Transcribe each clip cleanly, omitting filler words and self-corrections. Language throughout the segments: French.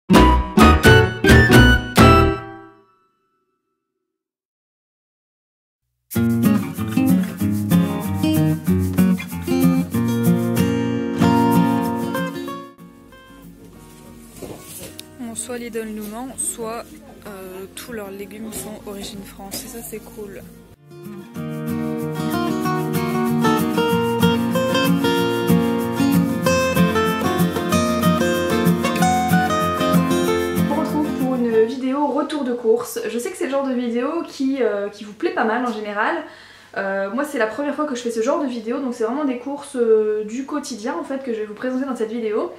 Bon, soit Lidl nous ment, soit tous leurs légumes sont origine France, et ça c'est cool. Retour de course. Je sais que c'est le genre de vidéo qui vous plaît pas mal en général. Moi c'est la première fois que je fais ce genre de vidéo, donc c'est vraiment des courses du quotidien en fait que je vais vous présenter dans cette vidéo.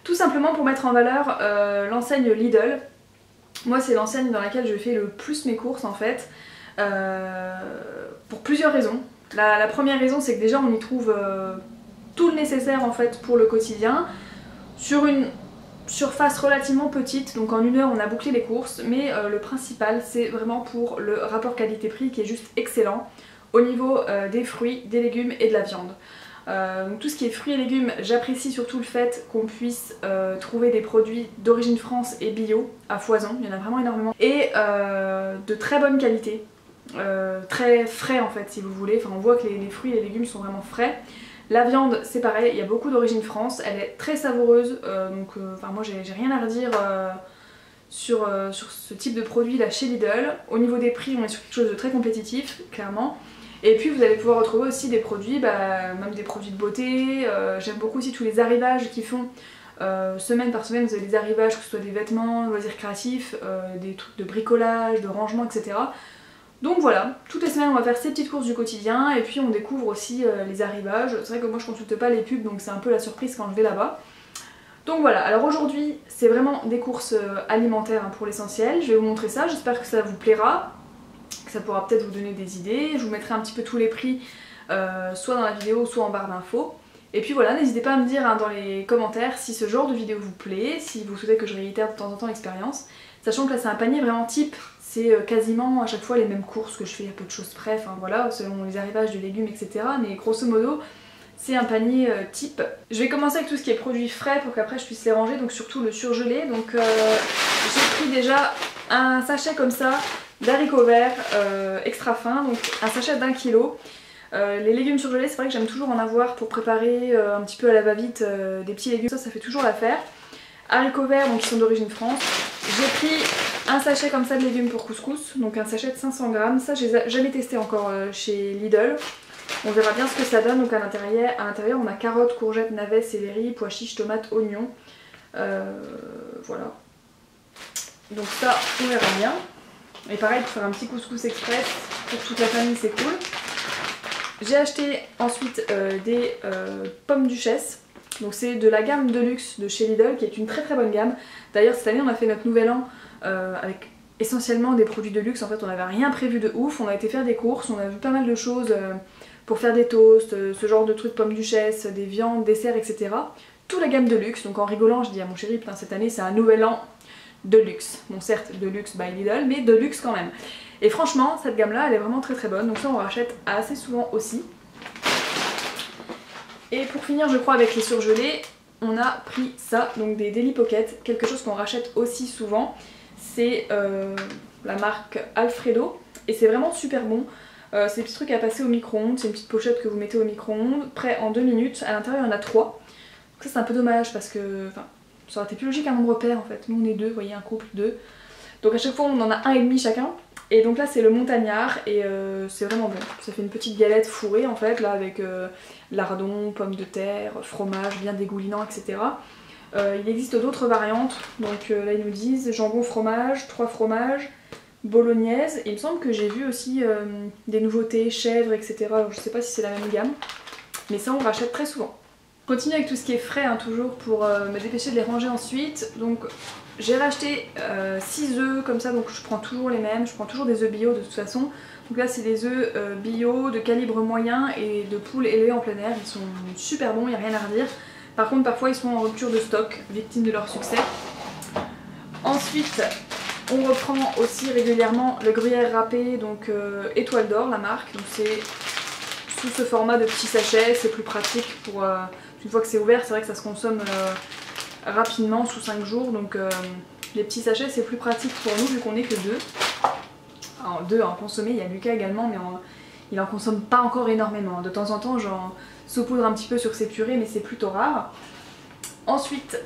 Tout simplement pour mettre en valeur l'enseigne Lidl. Moi c'est l'enseigne dans laquelle je fais le plus mes courses en fait, pour plusieurs raisons. La première raison c'est que déjà on y trouve tout le nécessaire en fait pour le quotidien, sur une surface relativement petite, donc en 1 heure on a bouclé les courses, mais le principal c'est vraiment pour le rapport qualité-prix qui est juste excellent au niveau des fruits, des légumes et de la viande. Donc tout ce qui est fruits et légumes, j'apprécie surtout le fait qu'on puisse trouver des produits d'origine France et bio à foison, il y en a vraiment énormément, et de très bonne qualité, très frais en fait si vous voulez, enfin on voit que les fruits et les légumes sont vraiment frais. La viande c'est pareil, il y a beaucoup d'origine France, elle est très savoureuse, donc moi j'ai rien à redire sur ce type de produit là chez Lidl. Au niveau des prix on est sur quelque chose de très compétitif, clairement. Et puis vous allez pouvoir retrouver aussi des produits, même des produits de beauté, j'aime beaucoup aussi tous les arrivages qu'ils font. Semaine par semaine vous avez des arrivages, que ce soit des vêtements, loisirs créatifs, des trucs de bricolage, de rangement, etc. Donc voilà, toutes les semaines on va faire ces petites courses du quotidien et puis on découvre aussi les arrivages. C'est vrai que moi je consulte pas les pubs donc c'est un peu la surprise quand je vais là-bas. Donc voilà, alors aujourd'hui c'est vraiment des courses alimentaires pour l'essentiel. Je vais vous montrer ça, j'espère que ça vous plaira, que ça pourra peut-être vous donner des idées. Je vous mettrai un petit peu tous les prix soit dans la vidéo soit en barre d'infos. Et puis voilà, n'hésitez pas à me dire dans les commentaires si ce genre de vidéo vous plaît, si vous souhaitez que je réitère de temps en temps l'expérience. Sachant que là c'est un panier vraiment type. C'est quasiment à chaque fois les mêmes courses que je fais, à peu de choses près, enfin voilà, selon les arrivages de légumes, etc. Mais grosso modo, c'est un panier type. Je vais commencer avec tout ce qui est produits frais pour qu'après je puisse les ranger, donc surtout le surgelé. Donc j'ai pris déjà un sachet comme ça d'haricots verts extra fins, donc un sachet d'1 kg. Les légumes surgelés, c'est vrai que j'aime toujours en avoir pour préparer un petit peu à la va-vite des petits légumes, ça fait toujours l'affaire. Haricots verts donc qui sont d'origine France. J'ai pris un sachet comme ça de légumes pour couscous, donc un sachet de 500 grammes. Ça j'ai jamais testé encore chez Lidl. On verra bien ce que ça donne. Donc à l'intérieur on a carottes, courgettes, navets, céleri, pois chiches, tomates, oignons. Voilà. Donc ça on verra bien. Et pareil pour faire un petit couscous express pour toute la famille c'est cool. J'ai acheté ensuite des pommes duchesse. Donc c'est de la gamme de luxe de chez Lidl qui est une très très bonne gamme. D'ailleurs cette année on a fait notre nouvel an avec essentiellement des produits de luxe. En fait on n'avait rien prévu de ouf, on a été faire des courses, on a vu pas mal de choses pour faire des toasts, ce genre de trucs, pommes duchesse, des viandes, desserts, etc. Toute la gamme de luxe, donc en rigolant je dis à mon chéri putain cette année c'est un nouvel an de luxe. Bon certes de luxe by Lidl mais de luxe quand même. Et franchement cette gamme là elle est vraiment très très bonne, donc ça on rachète assez souvent aussi. Et pour finir je crois avec les surgelés, on a pris ça, donc des Daily Pocket, quelque chose qu'on rachète aussi souvent. C'est la marque Alfredo et c'est vraiment super bon. C'est des petits trucs à passer au micro-ondes, c'est une petite pochette que vous mettez au micro-ondes, prêt en 2 minutes, à l'intérieur il y en a 3. Donc ça c'est un peu dommage parce que ça aurait été plus logique un nombre pair en fait. Nous on est 2, vous voyez, un couple 2. Donc à chaque fois on en a 1,5 chacun. Et donc là c'est le montagnard et c'est vraiment bon. Ça fait une petite galette fourrée en fait là avec lardons, pommes de terre, fromage bien dégoulinant, etc. Il existe d'autres variantes, donc là ils nous disent jambon fromage, 3 fromages, bolognaise, et il me semble que j'ai vu aussi des nouveautés, chèvres, etc. Alors je sais pas si c'est la même gamme, mais ça on rachète très souvent. Je continue avec tout ce qui est frais toujours pour me dépêcher de les ranger ensuite. Donc j'ai racheté 6 œufs comme ça, donc je prends toujours les mêmes, je prends toujours des œufs bio de toute façon. Donc là c'est des œufs bio de calibre moyen et de poules élevées en plein air, ils sont super bons, il n'y a rien à redire. Par contre parfois ils sont en rupture de stock, victimes de leur succès. Ensuite on reprend aussi régulièrement le gruyère râpé, donc Étoile d'Or la marque, donc c'est sous ce format de petits sachets, c'est plus pratique pour... une fois que c'est ouvert c'est vrai que ça se consomme rapidement sous 5 jours, donc Les petits sachets c'est plus pratique pour nous vu qu'on n'est que deux. Alors deux à en consommer, il y a Lucas également mais il en consomme pas encore énormément. De temps en temps j'en saupoudre un petit peu sur ses purées mais c'est plutôt rare. Ensuite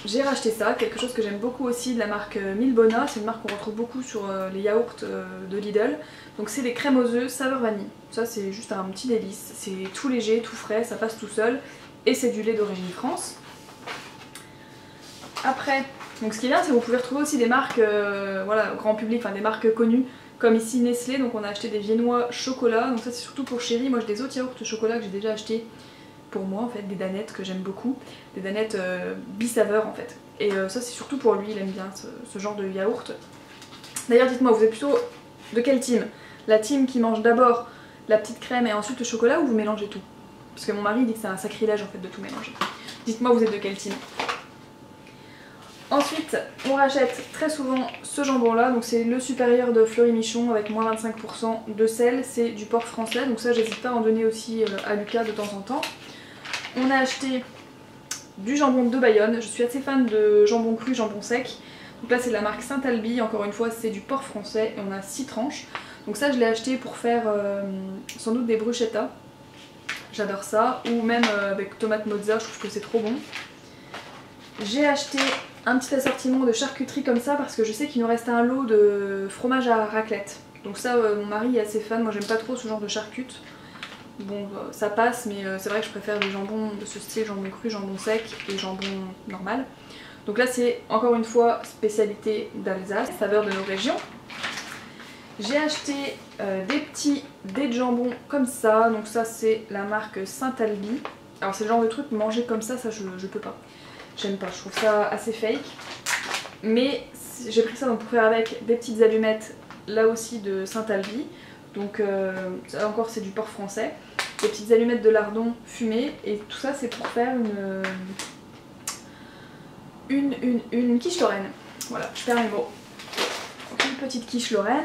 j'ai racheté ça, quelque chose que j'aime beaucoup aussi de la marque Milbona, c'est une marque qu'on retrouve beaucoup sur les yaourts de Lidl. Donc c'est les crèmes aux œufs saveur vanille. Ça c'est juste un petit délice, c'est tout léger, tout frais, ça passe tout seul et c'est du lait d'origine France. Après, donc ce qui est bien c'est que vous pouvez retrouver aussi des marques voilà, grand public, enfin des marques connues comme ici Nestlé, donc on a acheté des viennois chocolat, donc ça c'est surtout pour chérie. Moi j'ai des autres yaourts chocolat que j'ai déjà acheté pour moi en fait, des danettes que j'aime beaucoup, des danettes bi-saveur en fait. Et ça c'est surtout pour lui, il aime bien ce genre de yaourt. D'ailleurs dites-moi, vous êtes plutôt de quelle team? La team qui mange d'abord la petite crème et ensuite le chocolat ou vous mélangez tout? Parce que mon mari dit que c'est un sacrilège en fait de tout mélanger. Dites-moi vous êtes de quelle team? Ensuite, on rachète très souvent ce jambon là, donc c'est le supérieur de Fleury Michon avec moins 25% de sel, c'est du porc français, donc ça j'hésite pas à en donner aussi à Lucas de temps en temps. On a acheté du jambon de Bayonne, je suis assez fan de jambon cru, jambon sec, donc là c'est de la marque Saint-Alby, encore une fois c'est du porc français et on a 6 tranches. Donc ça je l'ai acheté pour faire sans doute des bruschettas, j'adore ça, ou même avec tomate mozza, je trouve que c'est trop bon. J'ai acheté un petit assortiment de charcuterie comme ça parce que je sais qu'il nous reste un lot de fromage à raclette. Donc ça mon mari est assez fan, moi j'aime pas trop ce genre de charcute. Bon ça passe mais c'est vrai que je préfère des jambons de ce style, jambon cru, jambon sec et jambon normal. Donc là c'est encore une fois spécialité d'Alsace, saveur de nos régions. J'ai acheté des petits dés de jambon comme ça, donc ça c'est la marque Saint-Alby. Alors c'est le genre de truc manger comme ça je peux pas. J'aime pas, je trouve ça assez fake. Mais j'ai pris ça donc pour faire avec des petites allumettes, là aussi de Saint-Alby. Donc ça encore c'est du porc français. Des petites allumettes de lardon fumées. Et tout ça c'est pour faire une quiche lorraine. Voilà, je perds mes mots. Donc une petite quiche lorraine.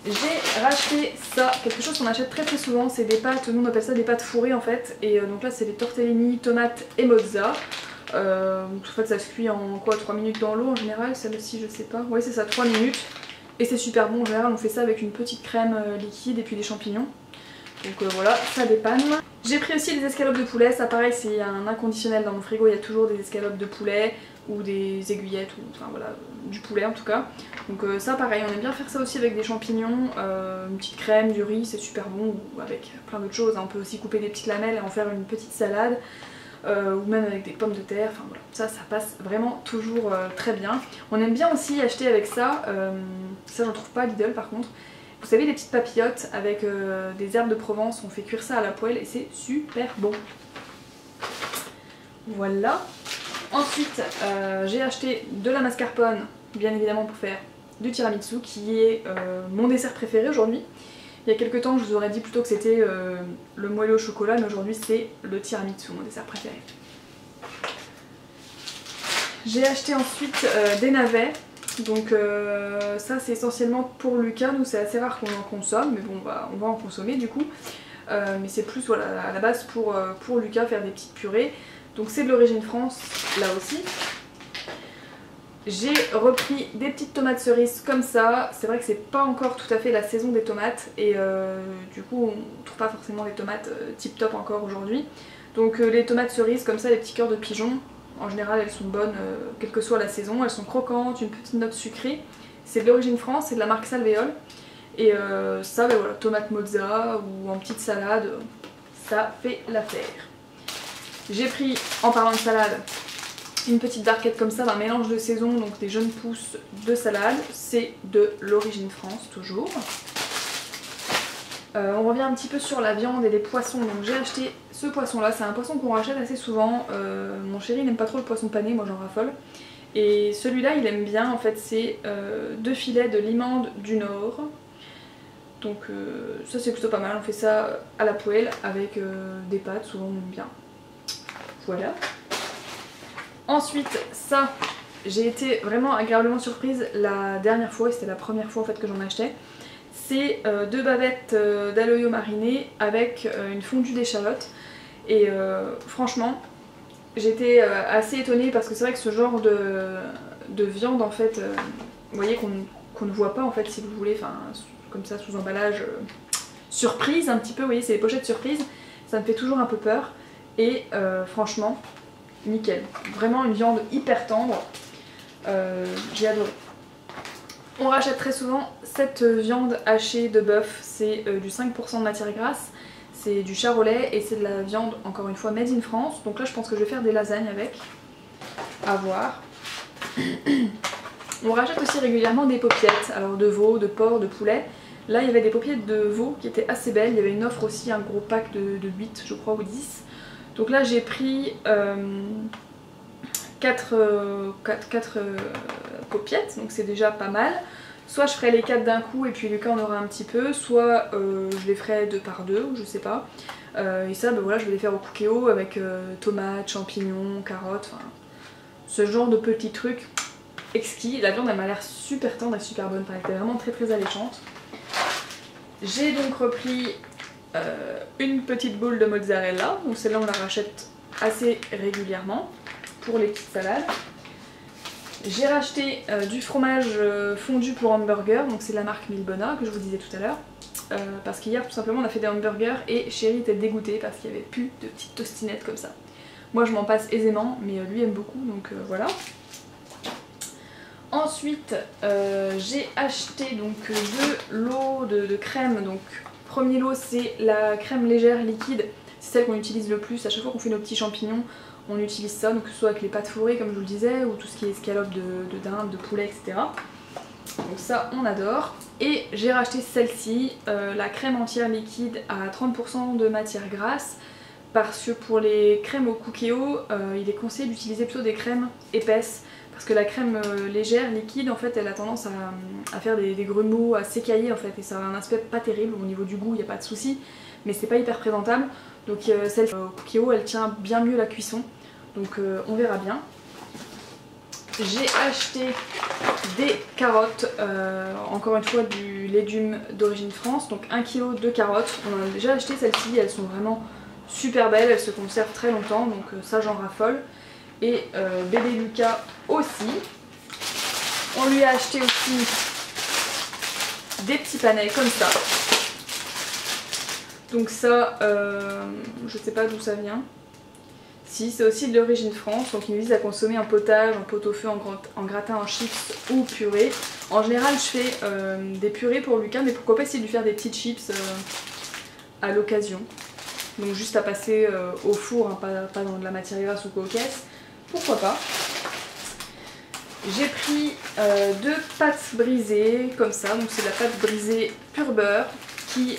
J'ai racheté ça, quelque chose qu'on achète très souvent, c'est des pâtes, nous on appelle ça des pâtes fourrées en fait. Et donc là c'est des tortellini, tomates et mozza. En fait ça se cuit en quoi 3 minutes dans l'eau en général, celle-ci je sais pas, ouais c'est ça 3 minutes et c'est super bon en général, on fait ça avec une petite crème liquide et puis des champignons, donc voilà ça dépanne. J'ai pris aussi des escalopes de poulet, ça pareil c'est un inconditionnel dans mon frigo, il y a toujours des escalopes de poulet ou des aiguillettes ou enfin voilà du poulet en tout cas, donc ça pareil on aime bien faire ça aussi avec des champignons, une petite crème, du riz, c'est super bon, ou avec plein d'autres choses, on peut aussi couper des petites lamelles et en faire une petite salade. Ou même avec des pommes de terre, enfin voilà, ça passe vraiment toujours très bien. On aime bien aussi acheter avec ça, ça j'en trouve pas à Lidl par contre, vous savez les petites papillotes avec des herbes de Provence, on fait cuire ça à la poêle et c'est super bon. Voilà. Ensuite j'ai acheté de la mascarpone, bien évidemment pour faire du tiramisu qui est mon dessert préféré aujourd'hui. Il y a quelques temps je vous aurais dit plutôt que c'était le moelleux au chocolat, mais aujourd'hui c'est le tiramisu, mon dessert préféré. J'ai acheté ensuite des navets, donc ça c'est essentiellement pour Lucas, nous c'est assez rare qu'on en consomme, mais bon on va en consommer du coup. Mais c'est plus voilà, à la base pour Lucas faire des petites purées, donc c'est de l'origine France là aussi. J'ai repris des petites tomates cerises comme ça, c'est vrai que c'est pas encore tout à fait la saison des tomates et du coup on trouve pas forcément des tomates tip top encore aujourd'hui. Donc les tomates cerises comme ça, les petits cœurs de pigeon, en général elles sont bonnes quelle que soit la saison, elles sont croquantes, une petite note sucrée. C'est de l'origine France, c'est de la marque Salvéole et ça ben voilà, tomate mozza ou en petite salade, ça fait l'affaire. J'ai pris, en parlant de salade, une petite barquette comme ça d'un mélange de saison, donc des jeunes pousses de salade, c'est de l'origine France toujours. On revient un petit peu sur la viande et les poissons, donc j'ai acheté ce poisson là, c'est un poisson qu'on rachète assez souvent, mon chéri n'aime pas trop le poisson pané, moi j'en raffole. Et celui-là il aime bien, en fait c'est 2 filets de limande du Nord. Donc ça c'est plutôt pas mal, on fait ça à la poêle avec des pâtes, souvent on aime bien. Voilà. Ensuite, ça, j'ai été vraiment agréablement surprise la dernière fois, et c'était la première fois en fait que j'en achetais. C'est 2 bavettes d'aloe marinées avec une fondue d'échalotes. Et franchement, j'étais assez étonnée parce que c'est vrai que ce genre de viande en fait, vous voyez qu'on ne voit pas en fait si vous voulez, enfin comme ça sous emballage surprise un petit peu, vous voyez c'est les pochettes surprises, ça me fait toujours un peu peur et franchement nickel, vraiment une viande hyper tendre, j'ai adoré. On rachète très souvent cette viande hachée de bœuf, c'est du 5% de matière grasse, c'est du charolais et c'est de la viande encore une fois made in France, donc là je pense que je vais faire des lasagnes avec, à voir. On rachète aussi régulièrement des paupiètes, alors de veau, de porc, de poulet. Là il y avait des paupiètes de veau qui étaient assez belles, il y avait une offre aussi, un gros pack de 8 je crois ou 10. Donc là j'ai pris 4 paupiètes, donc c'est déjà pas mal. Soit je ferai les 4 d'un coup et puis Lucas en aura un petit peu, soit je les ferai 2 par 2, ou je sais pas. Et ça ben voilà, je vais les faire au Cookéo avec tomates, champignons, carottes, enfin ce genre de petits trucs exquis. La viande elle m'a l'air super tendre et super bonne, enfin, elle était vraiment très alléchante. J'ai donc repris une petite boule de mozzarella, donc celle-là on la rachète assez régulièrement pour les petites salades. J'ai racheté du fromage fondu pour hamburger, donc c'est de la marque Milbona que je vous disais tout à l'heure. Parce qu'hier tout simplement on a fait des hamburgers et Chéri était dégoûté parce qu'il n'y avait plus de petites tostinettes comme ça. Moi je m'en passe aisément mais lui aime beaucoup donc voilà. Ensuite j'ai acheté donc 2 lots de crème. Donc premier lot c'est la crème légère liquide, c'est celle qu'on utilise le plus à chaque fois qu'on fait nos petits champignons. On utilise ça, donc que ce soit avec les pâtes fourrées comme je vous le disais, ou tout ce qui est escalope de dinde, de poulet, etc. Donc ça on adore. Et j'ai racheté celle-ci, la crème entière liquide à 30% de matière grasse, parce que pour les crèmes au Cookéo, il est conseillé d'utiliser plutôt des crèmes épaisses, parce que la crème légère, liquide, en fait elle a tendance à faire des grumeaux, à s'écailler en fait, et ça a un aspect pas terrible. Au niveau du goût il n'y a pas de souci, mais c'est pas hyper présentable. Donc celle au Cookéo elle tient bien mieux la cuisson, donc on verra bien. J'ai acheté des carottes, encore une fois du légume d'origine France, donc 1 kg de carottes. On en a déjà acheté celles-ci, elles sont vraiment super belles, elles se conservent très longtemps, donc ça j'en raffole. Et bébé Lucas aussi. On lui a acheté aussi des petits panais comme ça. Donc ça, je sais pas d'où ça vient. Si, c'est aussi de l'origine France, donc il nous vise à consommer en potage, en pot-au-feu, en gratin, en chips ou purée. En général je fais des purées pour Lucas, mais pourquoi pas essayer de lui faire des petites chips à l'occasion. Donc juste à passer au four, hein, pas dans de la matière grasse ou coquette. Pourquoi pas. J'ai pris 2 pâtes brisées comme ça, donc c'est de la pâte brisée pur beurre qui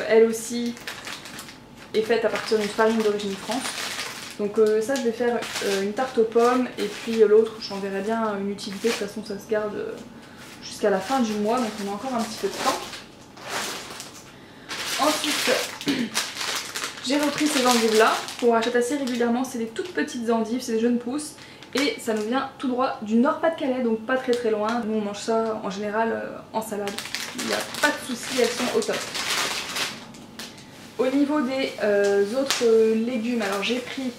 elle aussi est faite à partir d'une farine d'origine France. Donc ça je vais faire une tarte aux pommes et puis l'autre j'en verrai bien une utilité, de toute façon ça se garde jusqu'à la fin du mois donc on a encore un petit peu de temps. Ensuite j'ai repris ces endives là qu'on rachète assez régulièrement, c'est des toutes petites endives, c'est des jeunes pousses et ça nous vient tout droit du Nord-Pas-de-Calais, donc pas très loin. Nous on mange ça en général en salade, il n'y a pas de souci, elles sont au top. Au niveau des autres légumes, alors j'ai pris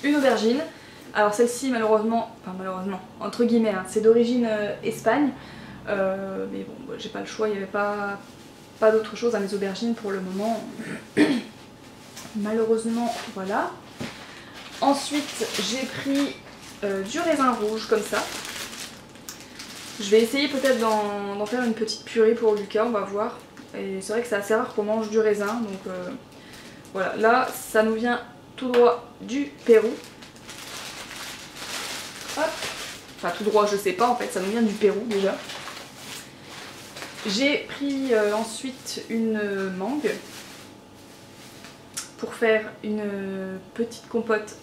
une aubergine. Alors celle-ci malheureusement, enfin malheureusement, entre guillemets, hein, c'est d'origine Espagne. Mais bon, j'ai pas le choix, il n'y avait pas d'autre chose à mes aubergines pour le moment. Malheureusement, voilà. Ensuite, j'ai pris du raisin rouge comme ça. Je vais essayer peut-être d'en faire une petite purée pour Lucas, on va voir. Et c'est vrai que c'est assez rare qu'on mange du raisin, donc voilà. Là, ça nous vient tout droit du Pérou. Hop. Enfin, tout droit, je sais pas en fait, ça nous vient du Pérou déjà. J'ai pris ensuite une mangue pour faire une petite compote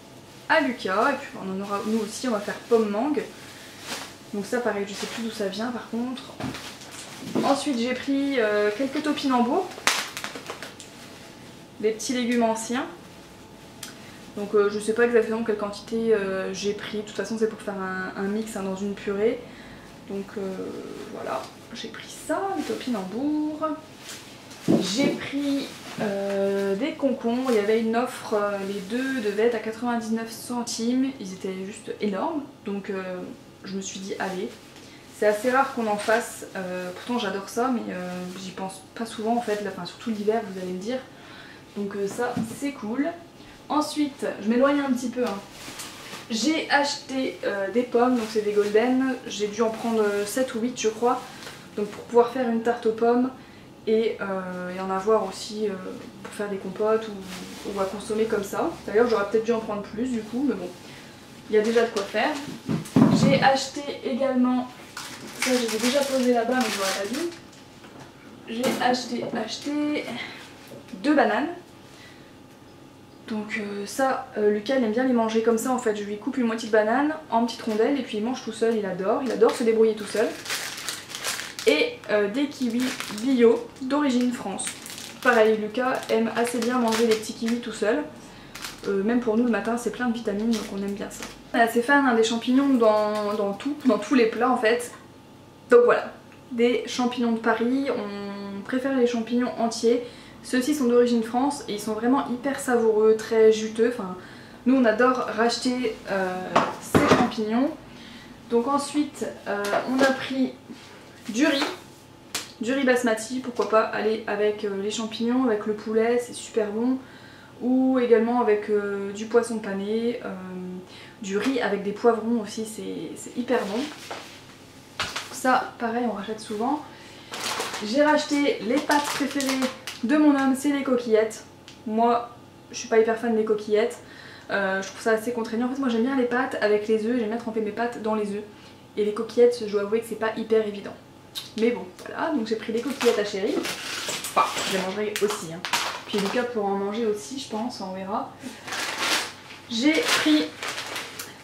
à Lucas. Et puis on en aura, nous aussi, on va faire pomme mangue. Donc ça pareil, je sais plus d'où ça vient par contre. Ensuite j'ai pris quelques topinambours, des petits légumes anciens. Donc je sais pas exactement quelle quantité j'ai pris, de toute façon c'est pour faire un mix hein, dans une purée. Donc voilà, j'ai pris ça, les topinambours. J'ai pris Des concombres, il y avait une offre, les deux devaient être à 99 centimes, ils étaient juste énormes, donc je me suis dit allez. C'est assez rare qu'on en fasse, pourtant j'adore ça, mais j'y pense pas souvent en fait, là, enfin, surtout l'hiver vous allez me dire. Donc ça c'est cool. Ensuite, je m'éloigne un petit peu, hein. J'ai acheté des pommes, donc c'est des golden, j'ai dû en prendre 7 ou 8 je crois, donc pour pouvoir faire une tarte aux pommes et en avoir aussi pour faire des compotes ou à consommer comme ça. D'ailleurs j'aurais peut-être dû en prendre plus du coup, mais bon, il y a déjà de quoi faire. J'ai acheté également, ça je l'ai déjà posé là-bas mais je l'aurais pas dit, j'ai acheté 2 bananes. Donc ça, Lucas il aime bien les manger comme ça en fait, je lui coupe une moitié de banane en petites rondelles et puis il mange tout seul, il adore se débrouiller tout seul. Et des kiwis bio d'origine France. Pareil, Lucas aime assez bien manger les petits kiwis tout seul. Même pour nous le matin c'est plein de vitamines donc on aime bien ça. On est assez fan hein, des champignons dans tous les plats en fait. Donc voilà, des champignons de Paris, on préfère les champignons entiers. Ceux-ci sont d'origine France et ils sont vraiment hyper savoureux, très juteux. Enfin, nous on adore racheter ces champignons. Donc ensuite on a pris du riz basmati, pourquoi pas aller avec les champignons, avec le poulet, c'est super bon. Ou également avec du poisson pané, du riz avec des poivrons aussi, c'est hyper bon. Ça pareil on rachète souvent. J'ai racheté les pâtes préférées de mon homme, c'est les coquillettes. Moi je suis pas hyper fan des coquillettes, je trouve ça assez contraignant. En fait moi j'aime bien les pâtes avec les œufs, j'aime bien tremper mes pâtes dans les œufs. Et les coquillettes je dois avouer que c'est pas hyper évident. Mais bon voilà, donc j'ai pris des coquillettes à Chéri. Enfin je les mangerai aussi hein. Puis Lucas pourra en manger aussi je pense, on verra. J'ai pris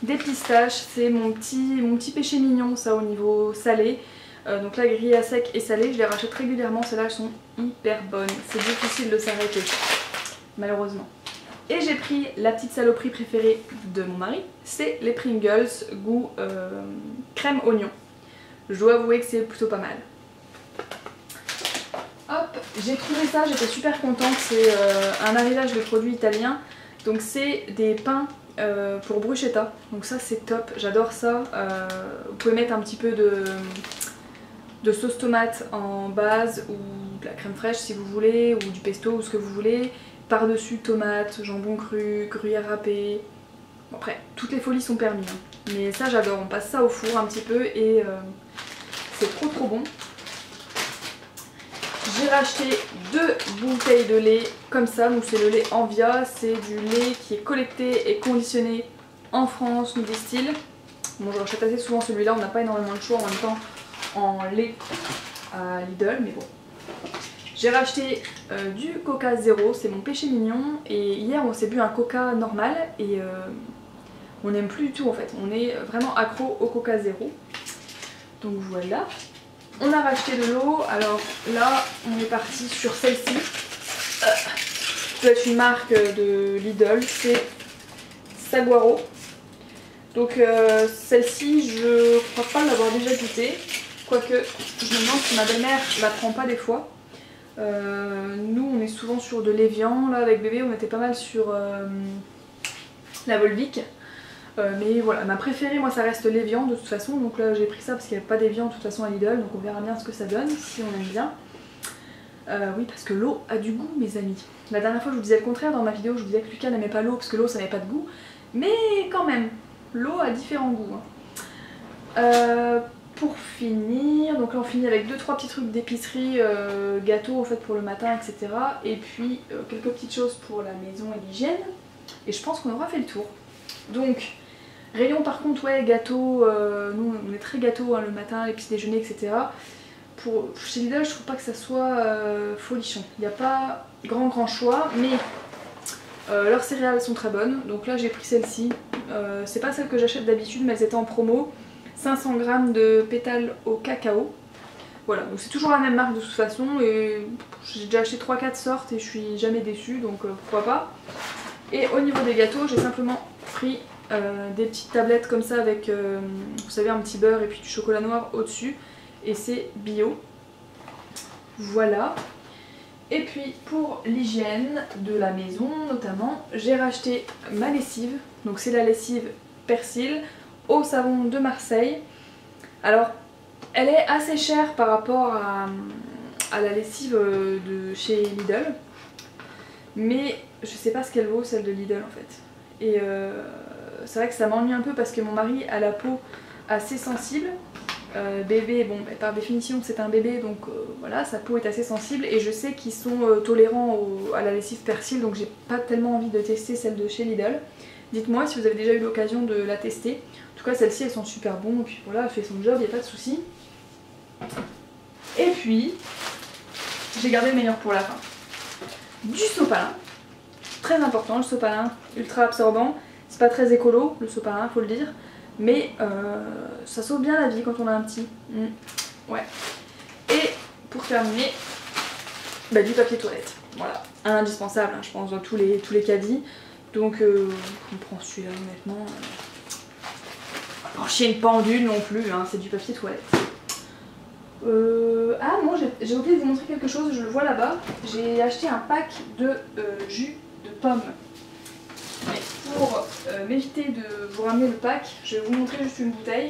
des pistaches, c'est mon petit péché mignon ça au niveau salé. Donc là grillé à sec et salé, je les rachète régulièrement, celles-là elles sont hyper bonnes, c'est difficile de s'arrêter malheureusement. Et j'ai pris la petite saloperie préférée de mon mari, c'est les Pringles goût crème oignon. Je dois avouer que c'est plutôt pas mal. Hop, j'ai trouvé ça, j'étais super contente, c'est un arrivage de produits italiens, donc c'est des pains pour bruschetta, donc ça c'est top, j'adore ça. Vous pouvez mettre un petit peu de sauce tomate en base ou de la crème fraîche si vous voulez, ou du pesto ou ce que vous voulez. Par-dessus tomate, jambon cru, gruyère râpée. Bon, après, toutes les folies sont permises. Hein. Mais ça j'adore, on passe ça au four un petit peu et c'est trop bon. J'ai racheté 2 bouteilles de lait comme ça, donc c'est le lait Envia, c'est du lait qui est collecté et conditionné en France, nous disent-ils. Bon je rachète assez souvent celui-là, on n'a pas énormément de choix en même temps en lait à Lidl, mais bon. J'ai racheté du Coca Zéro, c'est mon péché mignon, et hier on s'est bu un Coca normal et on n'aime plus du tout en fait, on est vraiment accro au Coca Zéro. Donc voilà. On a racheté de l'eau, alors là on est parti sur celle-ci. C'est une marque de Lidl, c'est Saguaro. Donc celle-ci je crois pas l'avoir déjà goûtée. Quoique, je me demande si ma belle-mère la prend pas des fois. Nous, on est souvent sur de l'Evian. Là, avec bébé, on était pas mal sur la Volvic. Mais voilà, ma préférée, moi, ça reste l'Evian de toute façon. Donc là, j'ai pris ça parce qu'il n'y avait pas d'Evian de toute façon à Lidl. Donc on verra bien ce que ça donne, si on aime bien. Oui, parce que l'eau a du goût, mes amis. La dernière fois, je vous disais le contraire dans ma vidéo. Je vous disais que Lucas n'aimait pas l'eau parce que l'eau, ça n'avait pas de goût. Mais quand même, l'eau a différents goûts. Hein. Pour finir, donc là on finit avec 2-3 petits trucs d'épicerie, gâteaux en fait pour le matin, etc. Et puis quelques petites choses pour la maison et l'hygiène. Et je pense qu'on aura fait le tour. Donc, rayon par contre, ouais, gâteaux, nous on est très gâteaux hein, le matin, les petits déjeuners, etc. Chez Lidl, je trouve pas que ça soit folichon. Il n'y a pas grand choix, mais leurs céréales sont très bonnes. Donc là j'ai pris celle-ci. C'est pas celle que j'achète d'habitude, mais elles étaient en promo. 500 g de pétales au cacao. Voilà, donc c'est toujours la même marque de toute façon et j'ai déjà acheté 3-4 sortes et je suis jamais déçue donc pourquoi pas. Et au niveau des gâteaux, j'ai simplement pris des petites tablettes comme ça avec vous savez un petit beurre et puis du chocolat noir au dessus et c'est bio. Voilà. Et puis pour l'hygiène de la maison notamment, j'ai racheté ma lessive. Donc c'est la lessive Persil au savon de Marseille. Alors elle est assez chère par rapport à la lessive de chez Lidl. Mais je sais pas ce qu'elle vaut celle de Lidl en fait. Et c'est vrai que ça m'ennuie un peu parce que mon mari a la peau assez sensible. Bébé, bon bah, par définition c'est un bébé donc voilà, sa peau est assez sensible et je sais qu'ils sont tolérants à la lessive Persil, donc j'ai pas tellement envie de tester celle de chez Lidl. Dites-moi si vous avez déjà eu l'occasion de la tester. En tout cas celle-ci elles sont super bonnes et puis voilà, elle fait son job, il n'y a pas de souci. Et puis j'ai gardé le meilleur pour la fin. Du sopalin, très important le sopalin, ultra absorbant. C'est pas très écolo le sopalin, faut le dire. Mais ça sauve bien la vie quand on a un petit. Ouais. Et pour terminer, bah, du papier toilette. Voilà, un indispensable, hein, je pense, dans tous les caddies. Donc on prend celui-là honnêtement. Pas chier une pendule non plus, hein, c'est du papier toilette. Ah non, j'ai oublié de vous montrer quelque chose, je le vois là-bas. J'ai acheté un pack de jus de pomme. Mais pour m'éviter de vous ramener le pack, je vais vous montrer juste une bouteille.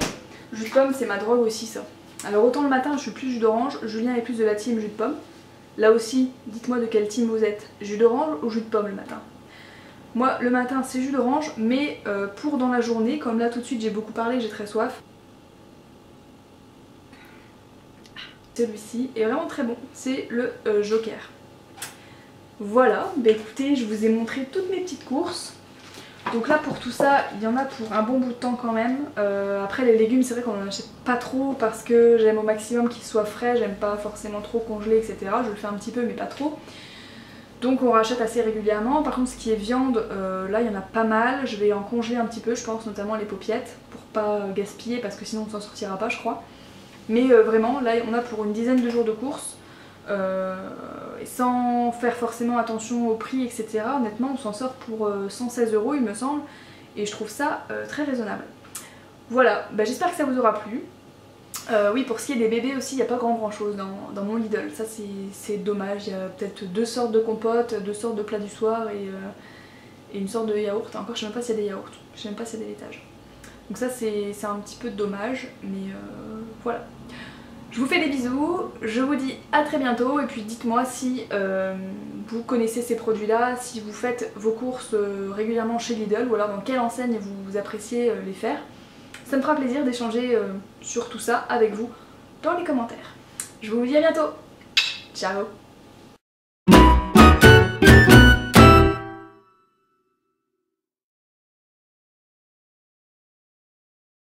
Jus de pomme, c'est ma drogue aussi ça. Alors autant le matin je suis plus jus d'orange, Julien est plus de la team jus de pomme. Là aussi, dites-moi de quelle team vous êtes, jus d'orange ou jus de pomme le matin. Moi le matin c'est jus d'orange, mais pour dans la journée, comme là tout de suite j'ai beaucoup parlé, j'ai très soif. Celui-ci est vraiment très bon, c'est le Joker. Voilà, bah écoutez, je vous ai montré toutes mes petites courses. Donc là pour tout ça, il y en a pour un bon bout de temps quand même. Après les légumes, c'est vrai qu'on n'en achète pas trop parce que j'aime au maximum qu'ils soient frais, j'aime pas forcément trop congelés, etc. Je le fais un petit peu mais pas trop. Donc on rachète assez régulièrement. Par contre ce qui est viande, là il y en a pas mal. Je vais en congeler un petit peu, je pense notamment les paupiettes, pour pas gaspiller parce que sinon on s'en sortira pas je crois. Mais vraiment là on a pour une dizaine de jours de courses. Et sans faire forcément attention au prix etc, honnêtement on s'en sort pour 116 € il me semble, et je trouve ça très raisonnable. Voilà, bah, j'espère que ça vous aura plu. Oui, pour ce qui est des bébés aussi, il n'y a pas grand chose dans mon Lidl, ça c'est dommage. Il y a peut-être 2 sortes de compotes, 2 sortes de plats du soir et une sorte de yaourt. Encore je sais même pas s'il y a des yaourts, je sais même pas s'il y a des laitages. Donc ça c'est un petit peu dommage, mais voilà. Je vous fais des bisous, je vous dis à très bientôt et puis dites-moi si vous connaissez ces produits là, si vous faites vos courses régulièrement chez Lidl ou alors dans quelle enseigne vous appréciez les faire. Ça me fera plaisir d'échanger sur tout ça avec vous dans les commentaires. Je vous dis à bientôt, ciao.